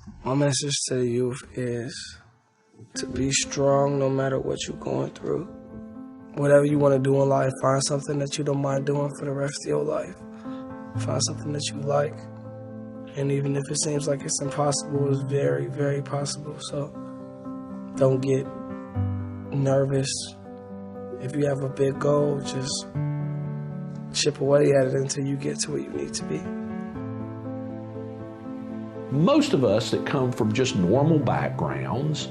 My message to the youth is to be strong no matter what you're going through. Whatever you want to do in life, find something that you don't mind doing for the rest of your life. Find something that you like. And even if it seems like it's impossible, it's very, very possible. So don't get nervous. If you have a big goal, just chip away at it until you get to where you need to be. Most of us that come from just normal backgrounds,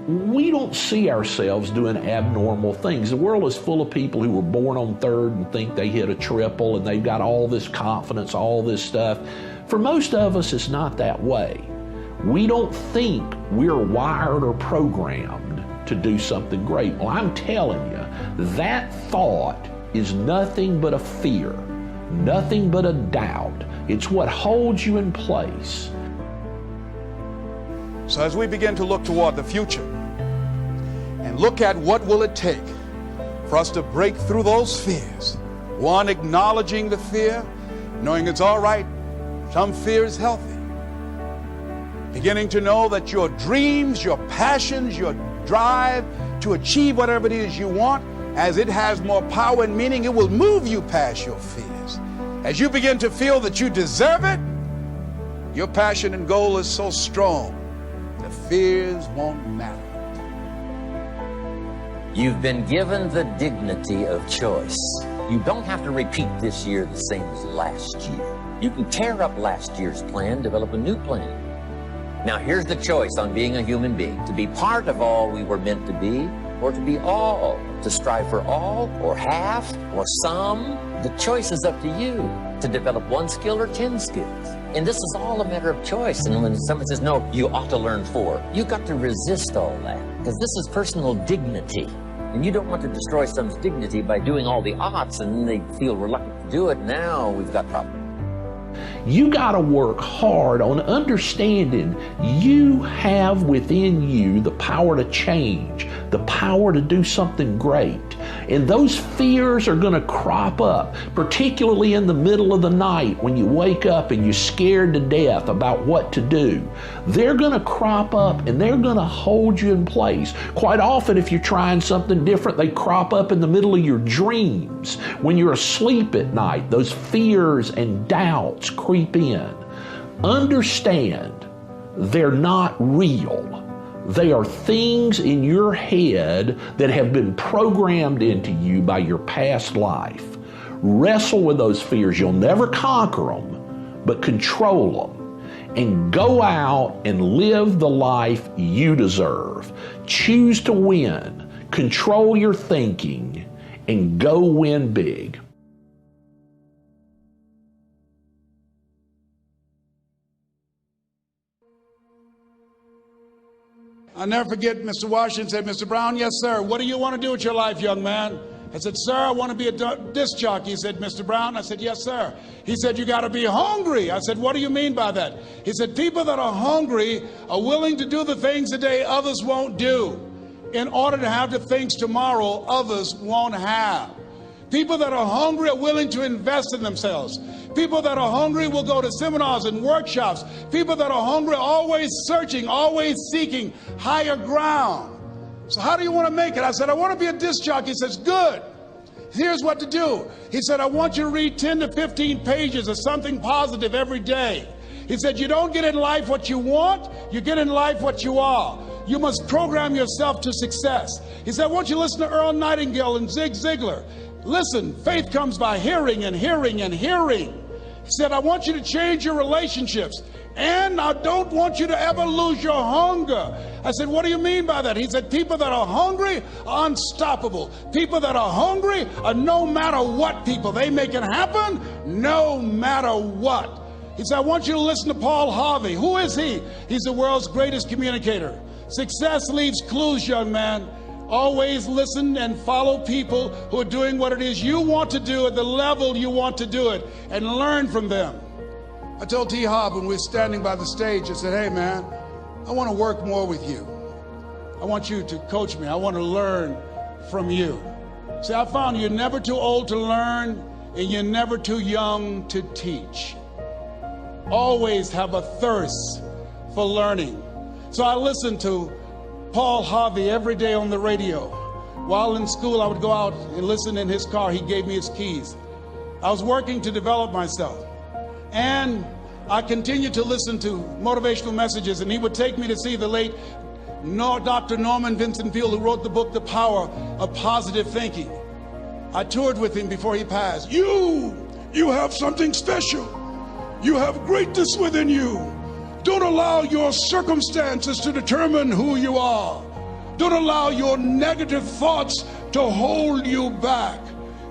we don't see ourselves doing abnormal things. The world is full of people who were born on third and think they hit a triple and they've got all this confidence, all this stuff. For most of us, it's not that way. We don't think we're wired or programmed to do something great. Well, I'm telling you, that thought is nothing but a fear, nothing but a doubt. It's what holds you in place. So as we begin to look toward the future and look at what will it take for us to break through those fears, one, acknowledging the fear, knowing it's all right, some fear is healthy. Beginning to know that your dreams, your passions, your drive to achieve whatever it is you want, as it has more power and meaning, it will move you past your fears. As you begin to feel that you deserve it, your passion and goal is so strong, the fears won't matter. You've been given the dignity of choice. You don't have to repeat this year the same as last year. You can tear up last year's plan, develop a new plan. Now here's the choice on being a human being: to be part of all we were meant to be, or to be all, to strive for all, or half, or some. The choice is up to you to develop one skill or 10 skills. And this is all a matter of choice. And when someone says, no, you ought to learn 4, you've got to resist all that, because this is personal dignity. And you don't want to destroy someone's dignity by doing all the oughts, and then they feel reluctant to do it. Now we've got problems. You got to work hard on understanding you have within you the power to change, the power to do something great. And those fears are going to crop up, particularly in the middle of the night when you wake up and you're scared to death about what to do. They're going to crop up and they're going to hold you in place. Quite often, if you're trying something different, they crop up in the middle of your dreams. When you're asleep at night, those fears and doubts creep in. Understand, they're not real. They are things in your head that have been programmed into you by your past life. Wrestle with those fears. You'll never conquer them, but control them. And go out and live the life you deserve. Choose to win. Control your thinking and go win big. I'll never forget Mr. Washington said, Mr. Brown, yes, sir. What do you want to do with your life, young man? I said, sir, I want to be a disc jockey. He said, Mr. Brown? I said, yes, sir. He said, you got to be hungry. I said, what do you mean by that? He said, people that are hungry are willing to do the things today others won't do in order to have the things tomorrow others won't have. People that are hungry are willing to invest in themselves. People that are hungry will go to seminars and workshops. People that are hungry are always searching, always seeking higher ground. So how do you want to make it? I said, I want to be a disc jockey. He says, good. Here's what to do. He said, I want you to read 10 to 15 pages of something positive every day. He said, you don't get in life what you want, you get in life what you are. You must program yourself to success. He said, I want you to listen to Earl Nightingale and Zig Ziglar. Listen, faith comes by hearing and hearing and hearing. He said, I want you to change your relationships. And I don't want you to ever lose your hunger. I said, what do you mean by that? He said, people that are hungry are unstoppable. People that are hungry are no matter what people. They make it happen no matter what. He said, I want you to listen to Paul Harvey. Who is he? He's the world's greatest communicator. Success leaves clues, young man. Always listen and follow people who are doing what it is you want to do at the level you want to do it, and learn from them. I told T. Hobb when we were standing by the stage, I said, hey man, I want to work more with you. I want you to coach me. I want to learn from you. See, I found you're never too old to learn and you're never too young to teach. Always have a thirst for learning. So I listened to Paul Harvey every day on the radio. While in school, I would go out and listen in his car. He gave me his keys. I was working to develop myself. And I continued to listen to motivational messages, and he would take me to see the late Dr. Norman Vincent Peale, who wrote the book, The Power of Positive Thinking. I toured with him before he passed. You have something special. You have greatness within you. Don't allow your circumstances to determine who you are. Don't allow your negative thoughts to hold you back.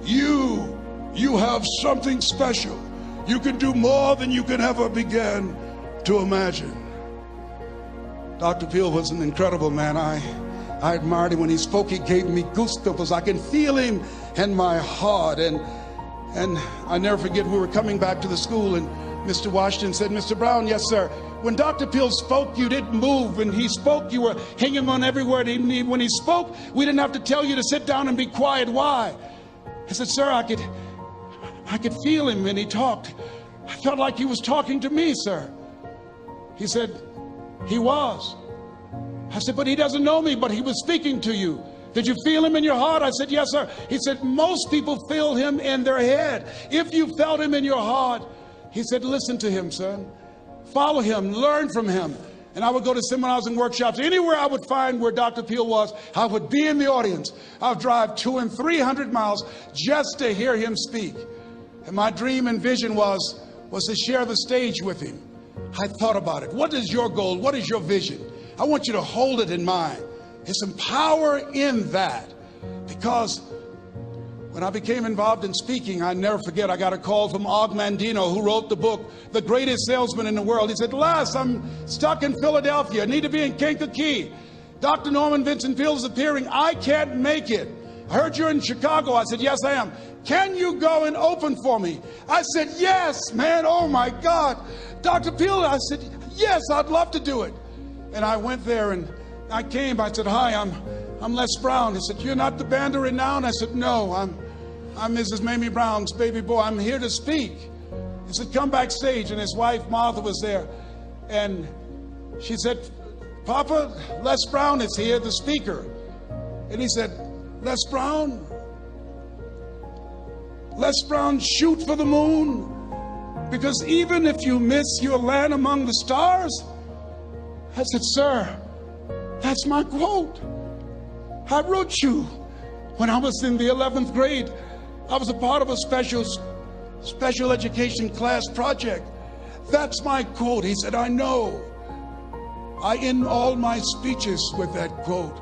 You have something special. You can do more than you can ever begin to imagine. Dr. Peale was an incredible man. I admired him. When he spoke, he gave me goosebumps. I can feel him in my heart. And I never forget, we were coming back to the school, and Mr. Washington said, "Mr. Brown," "Yes, sir." "When Dr. Peale spoke, you didn't move. When he spoke, you were hanging on every word. When he spoke, we didn't have to tell you to sit down and be quiet. Why?" I said, "Sir, I could feel him when he talked. I felt like he was talking to me, sir." He said, "He was." I said, "But he doesn't know me, but he was speaking to you. Did you feel him in your heart?" I said, "Yes, sir." He said, "Most people feel him in their head. If you felt him in your heart," he said, "listen to him, son. Follow him, learn from him." And I would go to seminars and workshops. Anywhere I would find where Dr. Peale was, I would be in the audience. I would drive 200 and 300 miles just to hear him speak. And my dream and vision was to share the stage with him. I thought about it. What is your goal? What is your vision? I want you to hold it in mind. There's some power in that. Because when I became involved in speaking, I never forget, I got a call from Og Mandino, who wrote the book, The Greatest Salesman in the World. He said, "Les, I'm stuck in Philadelphia. I need to be in Kankakee. Dr. Norman Vincent Peale is appearing. I can't make it. I heard you're in Chicago." I said, "Yes, I am. Can you go and open for me?" I said, "Yes, man. Oh, my God. Dr. Peale," I said, "Yes, I'd love to do it." And I went there, and I came. I said, "Hi, I'm Les Brown." He said, "You're not the band renowned?" I said, "No, I'm Mrs. Mamie Brown's baby boy. I'm here to speak." He said, "Come backstage." And his wife, Martha, was there. And she said, "Papa, Les Brown is here, the speaker." And he said, Les Brown, shoot for the moon. Because even if you miss, you'll land among the stars." I said, "Sir, that's my quote. I wrote you when I was in the 11th grade. I was a part of a special education class project. That's my quote." He said, "I know. I end all my speeches with that quote."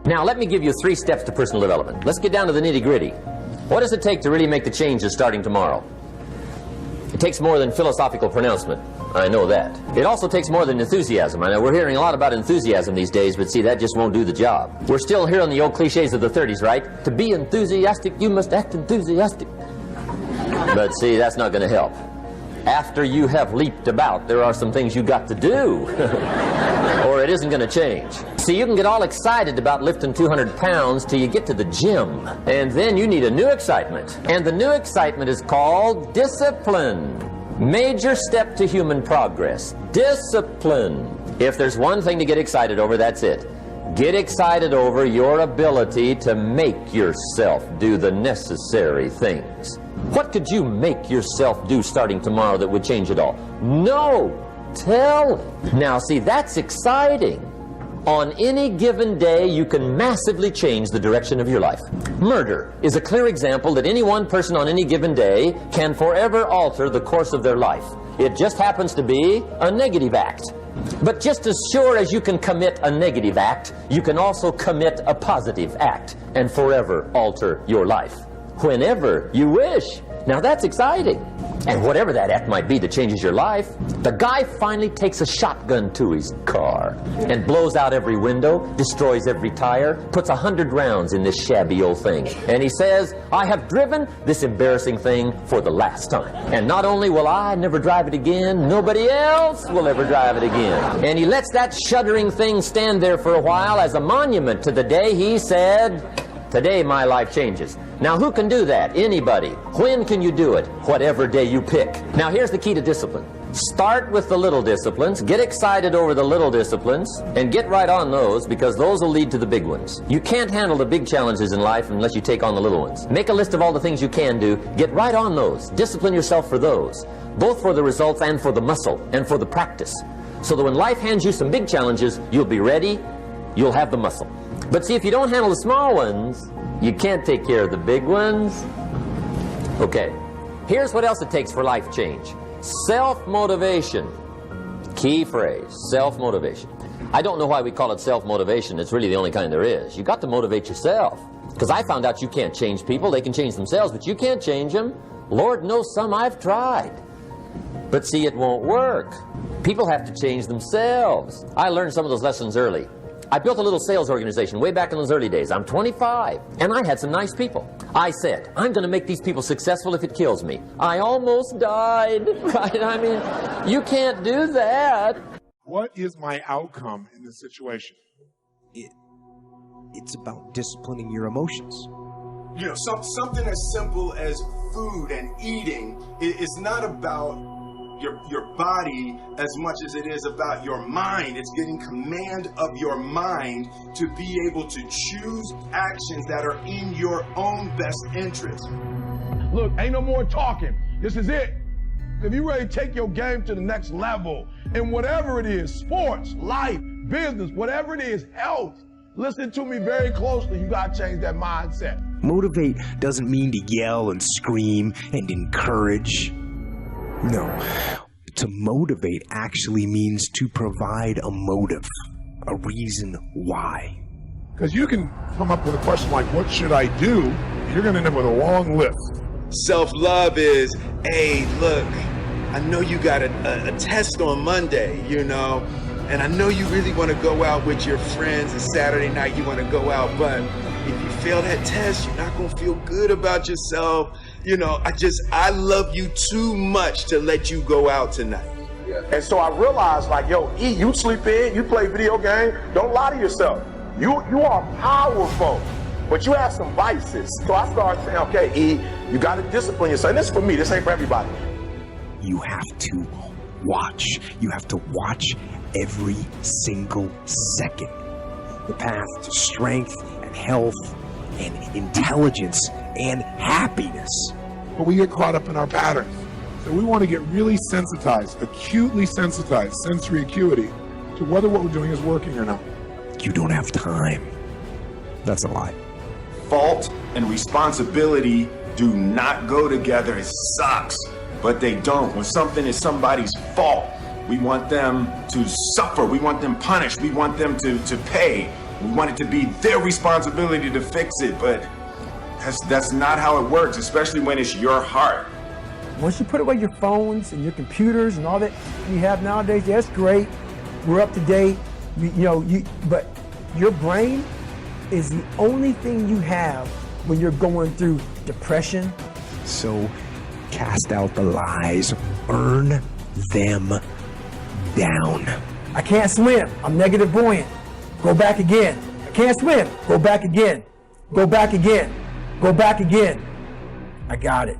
Now, let me give you 3 steps to personal development. Let's get down to the nitty-gritty. What does it take to really make the changes starting tomorrow? It takes more than philosophical pronouncement. I know that. It also takes more than enthusiasm. I know we're hearing a lot about enthusiasm these days, but see, that just won't do the job. We're still hearing the old cliches of the 30s, right? To be enthusiastic, you must act enthusiastic. But see, that's not going to help. After you have leaped about, there are some things you got to do, or it isn't going to change. See, you can get all excited about lifting 200 pounds till you get to the gym, and then you need a new excitement. And the new excitement is called discipline. Major step to human progress. Discipline. If there's one thing to get excited over, that's it. Get excited over your ability to make yourself do the necessary things. What could you make yourself do starting tomorrow that would change it all? No! Tell. Now see, that's exciting. On any given day, you can massively change the direction of your life. Murder is a clear example that any one person on any given day can forever alter the course of their life. It just happens to be a negative act. But just as sure as you can commit a negative act, you can also commit a positive act and forever alter your life. Whenever you wish. Now that's exciting. And whatever that act might be that changes your life, the guy finally takes a shotgun to his car and blows out every window, destroys every tire, puts 100 rounds in this shabby old thing. And he says, "I have driven this embarrassing thing for the last time. And not only will I never drive it again, nobody else will ever drive it again." And he lets that shuddering thing stand there for a while as a monument to the day he said, Today my life changes. Now who can do that? Anybody. When can you do it? Whatever day you pick. Now here's the key to discipline. Start with the little disciplines, get excited over the little disciplines, and get right on those, because those will lead to the big ones. You can't handle the big challenges in life unless you take on the little ones. Make a list of all the things you can do, get right on those. Discipline yourself for those, both for the results and for the muscle and for the practice. So that when life hands you some big challenges, you'll be ready, you'll have the muscle. But see, if you don't handle the small ones, you can't take care of the big ones. Okay, here's what else it takes for life change. Self-motivation. Key phrase, self-motivation. I don't know why we call it self-motivation. It's really the only kind there is. You got to motivate yourself. Because I found out you can't change people. They can change themselves, but you can't change them. Lord knows some I've tried. But see, it won't work. People have to change themselves. I learned some of those lessons early. I built a little sales organization way back in those early days. I'm 25, and I had some nice people. I said, I'm going to make these people successful if it kills me. I almost died, right? I mean, you can't do that. What is my outcome in this situation? It's about disciplining your emotions. You know, something as simple as food and eating is not about your body as much as it is about your mind. It's getting command of your mind to be able to choose actions that are in your own best interest. Look, ain't no more talking. This is it. If you ready to take your game to the next level, and whatever it is, sports, life, business, whatever it is, health, listen to me very closely. You got to change that mindset. Motivate doesn't mean to yell and scream and encourage. No, to motivate actually means to provide a motive, a reason why. Because you can come up with a question like, what should I do? You're going to end up with a long list. Self-love is, hey, look, I know you got a test on Monday, you know, and I know you really want to go out with your friends, and Saturday night you want to go out, but if you fail that test, you're not going to feel good about yourself. You know, I love you too much to let you go out tonight. Yeah. And so I realized, like, yo, E, you sleep in, you play video game, don't lie to yourself. You are powerful, but you have some vices. So I started saying, okay, E, you got to discipline yourself. And this is for me, this ain't for everybody. You have to watch. You have to watch every single second. The path to strength and health and intelligence and happiness. But we get caught up in our patterns. So we want to get really sensitized, acutely sensitized, sensory acuity, to whether what we're doing is working or not. You don't have time. That's a lie. Fault and responsibility do not go together. It sucks, but they don't. When something is somebody's fault, we want them to suffer. We want them punished. We want them to pay. We want it to be their responsibility to fix it, but that's not how it works, especially when it's your heart. Once you put away your phones and your computers and all that you have nowadays, that's great. We're up to date. But your brain is the only thing you have when you're going through depression. So cast out the lies. Earn them down. I can't swim. I'm negative buoyant. Go back again. I can't swim. Go back again. Go back again. Go back again. I got it.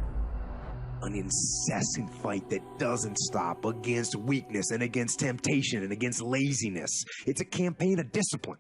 An incessant fight that doesn't stop against weakness and against temptation and against laziness. It's a campaign of discipline.